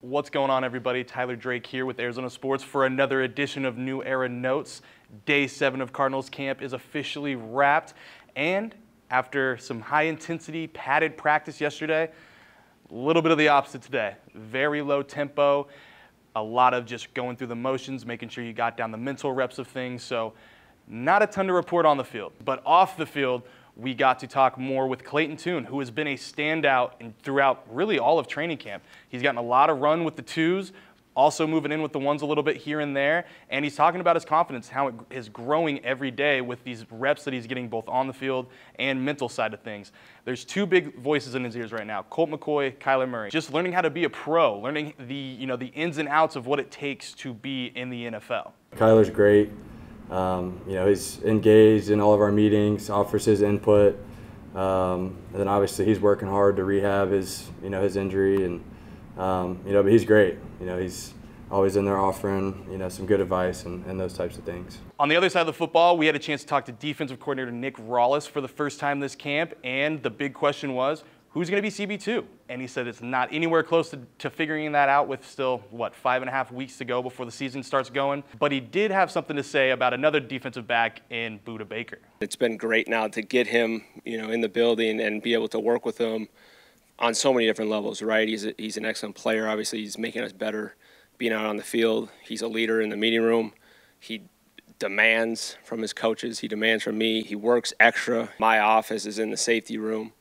What's going on, everybody? Tyler Drake here with Arizona Sports for another edition of New Era Notes. Day 7 of Cardinals camp is officially wrapped, and after some high-intensity, padded practice yesterday, a little bit of the opposite today. Very low tempo, a lot of just going through the motions, making sure you got down the mental reps of things, so not a ton to report on the field. But off the field, we got to talk more with Clayton Tune, who has been a standout throughout really all of training camp. He's gotten a lot of run with the twos, also moving in with the ones a little bit here and there, and he's talking about his confidence, how it is growing every day with these reps that he's getting both on the field and mental side of things. There's two big voices in his ears right now, Colt McCoy, Kyler Murray. Just learning how to be a pro, learning the ins and outs of what it takes to be in the NFL. Kyler's great. He's engaged in all of our meetings, offers his input, and then obviously he's working hard to rehab his injury, and but he's great. He's always in there offering some good advice and those types of things. On the other side of the football, we had a chance to talk to defensive coordinator Nick Rollis for the first time this camp, and the big question was, who's going to be CB2? And he said it's not anywhere close to figuring that out with still, 5.5 weeks to go before the season starts going. But he did have something to say about another defensive back in Budda Baker. It's been great now to get him, in the building and be able to work with him on so many different levels, right? He's an excellent player. Obviously, he's making us better being out on the field. He's a leader in the meeting room. He demands from his coaches. He demands from me. He works extra. My office is in the safety room,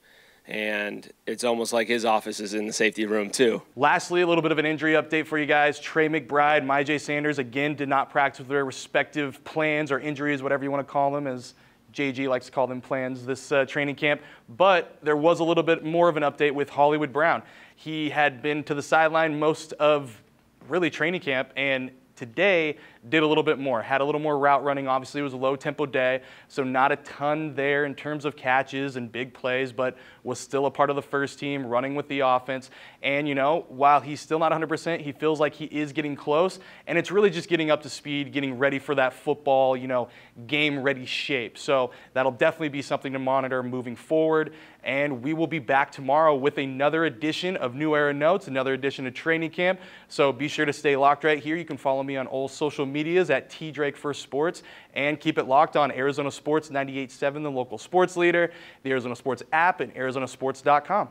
and it's almost like his office is in the safety room too. Lastly, a little bit of an injury update for you guys. Trey McBride, Myjai Sanders, again, did not practice with their respective plans or injuries, whatever you want to call them, as JG likes to call them plans this training camp. But there was a little bit more of an update with Hollywood Brown. He had been to the sideline most of really training camp, and today did a little bit more, had a little more route running. Obviously, it was a low-tempo day, so not a ton there in terms of catches and big plays, but was still a part of the first team, running with the offense. And, while he's still not 100%, he feels like he is getting close, and it's really just getting up to speed, getting ready for that football, game-ready shape. So that'll definitely be something to monitor moving forward, and we will be back tomorrow with another edition of New Era Notes, another edition of Training Camp. So be sure to stay locked right here. You can follow me on all social medias at @TDrakeFirstSports, and keep it locked on Arizona Sports 98.7, the local sports leader, the Arizona Sports app, and ArizonaSports.com.